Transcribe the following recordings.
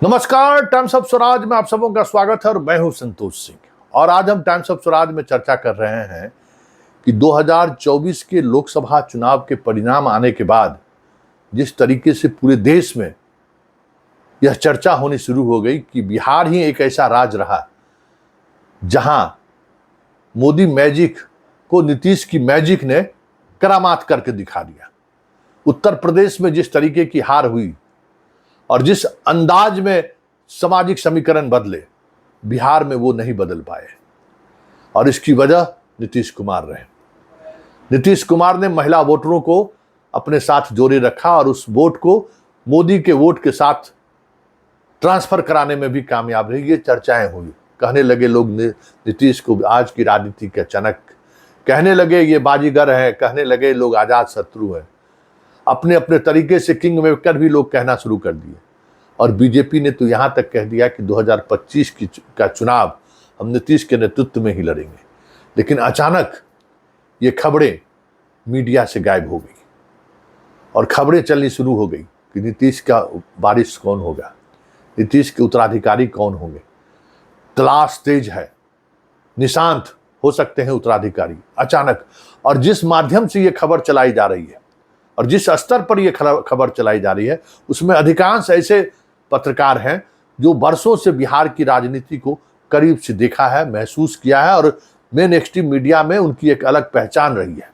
नमस्कार, times of Swaraj में आप सबों का स्वागत है और मैं हूं संतोष सिंह। और आज हम टाइम्स ऑफ स्वराज में चर्चा कर रहे हैं कि 2024 के लोकसभा चुनाव के परिणाम आने के बाद जिस तरीके से पूरे देश में यह चर्चा होनी शुरू हो गई कि बिहार ही एक ऐसा राज्य रहा जहां मोदी मैजिक को नीतीश की मैजिक ने करामात करके दिखा दिया। उत्तर प्रदेश में जिस तरीके की हार हुई और जिस अंदाज में सामाजिक समीकरण बदले, बिहार में वो नहीं बदल पाए और इसकी वजह नीतीश कुमार रहे। नीतीश कुमार ने महिला वोटरों को अपने साथ जोड़े रखा और उस वोट को मोदी के वोट के साथ ट्रांसफर कराने में भी कामयाब रही। ये चर्चाएं हुई, कहने लगे लोग नीतीश को आज की राजनीति के अचानक, कहने लगे ये बाजीगर है, कहने लगे लोग आजाद शत्रु है। अपने अपने तरीके से किंग मेकर भी लोग कहना शुरू कर दिए और बीजेपी ने तो यहां तक कह दिया कि 2025 का चुनाव हम नीतीश के नेतृत्व में ही लड़ेंगे। लेकिन अचानक ये खबरें मीडिया से गायब हो गई और खबरें चलनी शुरू हो गई कि नीतीश का वारिस कौन होगा, नीतीश के उत्तराधिकारी कौन होंगे। तलाश तेज है, निशांत हो सकते हैं उत्तराधिकारी अचानक। और जिस माध्यम से ये खबर चलाई जा रही है और जिस स्तर पर यह खबर चलाई जा रही है, उसमें अधिकांश ऐसे पत्रकार हैं जो वर्षों से बिहार की राजनीति को करीब से देखा है, महसूस किया है और मेन एक्सट्रीम मीडिया में उनकी एक अलग पहचान रही है।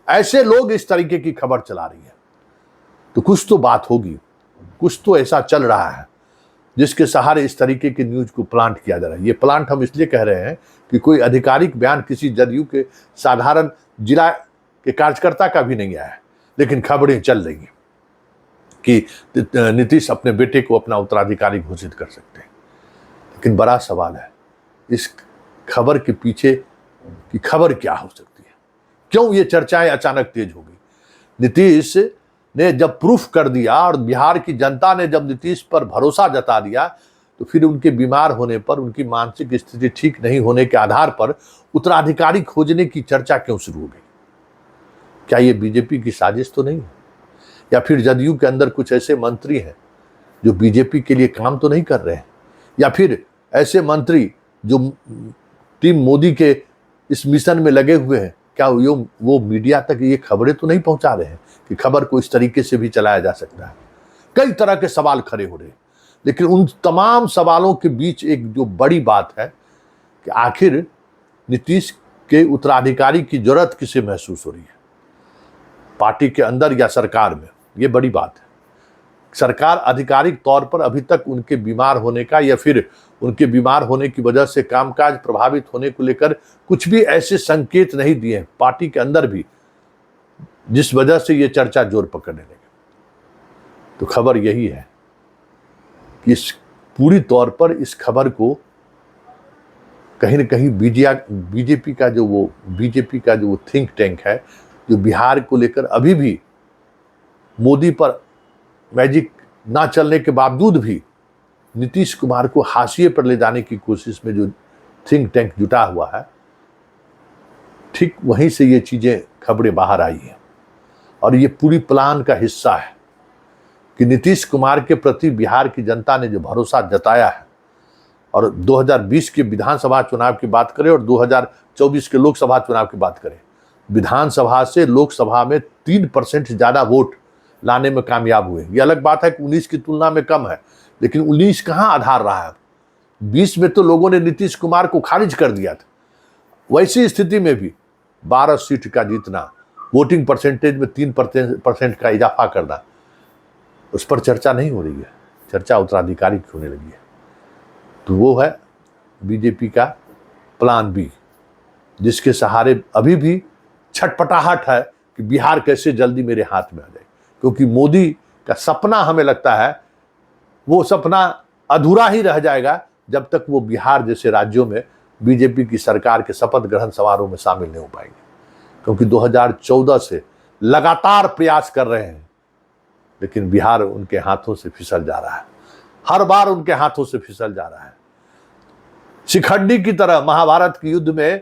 ऐसे लोग इस तरीके की खबर चला रही है तो कुछ तो बात होगी, कुछ तो ऐसा चल रहा है जिसके सहारे इस तरीके की न्यूज को प्लांट किया जा रहा है। ये प्लांट हम इसलिए कह रहे हैं कि कोई आधिकारिक बयान किसी जदयू के साधारण जिला के कार्यकर्ता का भी नहीं आया है, लेकिन खबरें चल रही हैं कि नीतीश अपने बेटे को अपना उत्तराधिकारी घोषित कर सकते हैं। लेकिन बड़ा सवाल है इस खबर के पीछे की खबर क्या हो सकती है, क्यों ये चर्चाएं अचानक तेज हो गई। नीतीश ने जब प्रूफ कर दिया और बिहार की जनता ने जब नीतीश पर भरोसा जता दिया तो फिर उनके बीमार होने पर, उनकी मानसिक स्थिति ठीक नहीं होने के आधार पर उत्तराधिकारी खोजने की चर्चा क्यों शुरू हो गई। क्या ये बीजेपी की साजिश तो नहीं है, या फिर जदयू के अंदर कुछ ऐसे मंत्री हैं जो बीजेपी के लिए काम तो नहीं कर रहे हैं, या फिर ऐसे मंत्री जो टीम मोदी के इस मिशन में लगे हुए हैं, क्या वो मीडिया तक ये खबरें तो नहीं पहुंचा रहे हैं कि खबर को इस तरीके से भी चलाया जा सकता है। कई तरह के सवाल खड़े हो रहे हैं, लेकिन उन तमाम सवालों के बीच एक जो बड़ी बात है कि आखिर नीतीश के उत्तराधिकारी की जरूरत किसे महसूस हो रही है, पार्टी के अंदर या सरकार में। ये बड़ी बात है। सरकार आधिकारिक तौर पर अभी तक उनके बीमार होने का या फिर उनके बीमार होने की वजह से कामकाज प्रभावित होने को लेकर कुछ भी ऐसे संकेत नहीं दिए पार्टी के अंदर भी, जिस वजह से ये चर्चा जोर पकड़ने लगे। तो खबर यही है कि इस पूरी तौर पर इस खबर को कहीं न कहीं बीजेपी का जो वो थिंक टैंक है, जो बिहार को लेकर अभी भी मोदी पर मैजिक ना चलने के बावजूद भी नीतीश कुमार को हाशिए पर ले जाने की कोशिश में जो थिंक टैंक जुटा हुआ है, ठीक वहीं से ये चीजें खबरें बाहर आई हैं और ये पूरी प्लान का हिस्सा है कि नीतीश कुमार के प्रति बिहार की जनता ने जो भरोसा जताया है, और 2020 के विधानसभा चुनाव की बात करें और 2024 के लोकसभा चुनाव की बात करें, विधानसभा से लोकसभा में 3% ज्यादा वोट लाने में कामयाब हुए। ये अलग बात है कि 19 की तुलना में कम है, लेकिन 19 कहां आधार रहा है। 20 में तो लोगों ने नीतीश कुमार को खारिज कर दिया था। वैसी स्थिति में भी 12 सीट का जीतना, वोटिंग परसेंटेज में 3% का इजाफा करना, उस पर चर्चा नहीं हो रही है। चर्चा उत्तराधिकारी की होने लगी है। तो वो है बीजेपी का प्लान बी, जिसके सहारे अभी भी छटपटाहट है कि बिहार कैसे जल्दी मेरे हाथ में आ जाए, क्योंकि मोदी का सपना, हमें लगता है वो सपना अधूरा ही रह जाएगा जब तक वो बिहार जैसे राज्यों में बीजेपी की सरकार के शपथ ग्रहण समारोह में शामिल नहीं हो पाएंगे। क्योंकि 2014 से लगातार प्रयास कर रहे हैं, लेकिन बिहार उनके हाथों से फिसल जा रहा है, हर बार उनके हाथों से फिसल जा रहा है। शिखंडी की तरह महाभारत के युद्ध में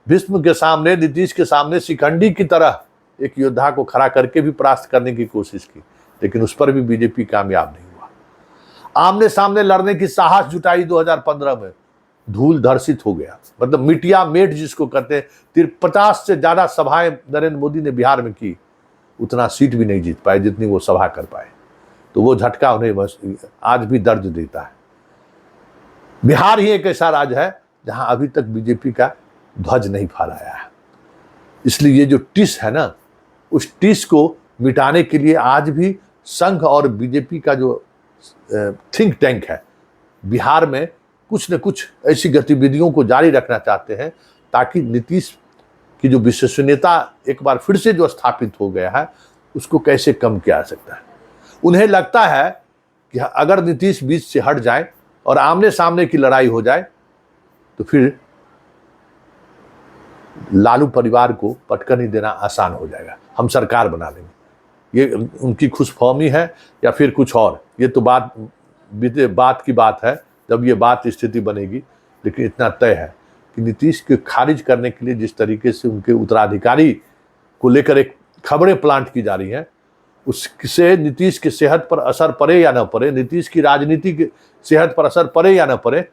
भीष्म के सामने, नीतीश के सामने शिखंडी की तरह एक योद्धा को खड़ा करके भी परास्त करने की कोशिश की, लेकिन उस पर भी बीजेपी कामयाब नहीं हुआ। आमने सामने लड़ने की साहस जुटाई 2015 में, धूल धर्षित हो गया। मतलब मिटिया मेट जिसको कहते हैं, 50 से ज्यादा सभाएं नरेंद्र मोदी ने बिहार में की, उतना सीट भी नहीं जीत पाए जितनी वो सभा कर पाए। तो वो झटका उन्हें बस आज भी दर्द देता है। बिहार ही एक ऐसा राज्य है जहां अभी तक बीजेपी का ध्वज नहीं फहराया है। इसलिए ये जो टिस है ना, उस टिस को मिटाने के लिए आज भी संघ और बीजेपी का जो थिंक टैंक है बिहार में कुछ न कुछ ऐसी गतिविधियों को जारी रखना चाहते हैं ताकि नीतीश की जो विश्वसनीयता एक बार फिर से जो स्थापित हो गया है उसको कैसे कम किया जा सकता है। उन्हें लगता है कि अगर नीतीश बीच से हट जाए और आमने सामने की लड़ाई हो जाए तो फिर लालू परिवार को पटकनी देना आसान हो जाएगा, हम सरकार बना लेंगे। ये उनकी खुशफहमी है या फिर कुछ और, ये तो बात की बात है जब ये बात स्थिति बनेगी। लेकिन इतना तय है कि नीतीश के खारिज करने के लिए जिस तरीके से उनके उत्तराधिकारी को लेकर एक खबरें प्लांट की जा रही हैं, उससे नीतीश की सेहत पर असर पड़े या न पड़े, नीतीश की राजनीति की सेहत पर असर पड़े या न पड़े,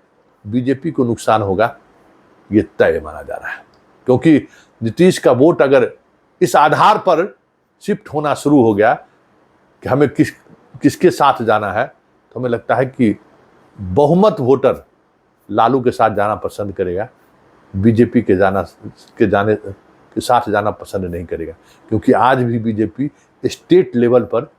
बीजेपी को नुकसान होगा, ये तय माना जा रहा है। क्योंकि नीतीश का वोट अगर इस आधार पर शिफ्ट होना शुरू हो गया कि हमें किसके साथ जाना है, तो हमें लगता है कि बहुमत वोटर लालू के साथ जाना पसंद करेगा, बीजेपी के साथ जाना पसंद नहीं करेगा। क्योंकि आज भी बीजेपी स्टेट लेवल पर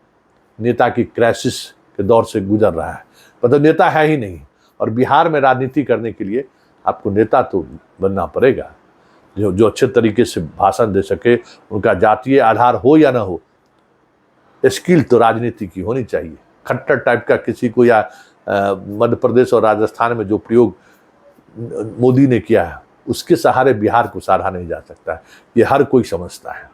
नेता की क्राइसिस के दौर से गुजर रहा है, मतलब नेता है ही नहीं। और बिहार में राजनीति करने के लिए आपको नेता तो बनना पड़ेगा जो अच्छे तरीके से भाषण दे सके, उनका जातीय आधार हो या ना हो, स्किल तो राजनीति की होनी चाहिए। खट्टर टाइप का किसी को या मध्य प्रदेश और राजस्थान में जो प्रयोग मोदी ने किया है उसके सहारे बिहार को सराहा नहीं जा सकता है, ये हर कोई समझता है।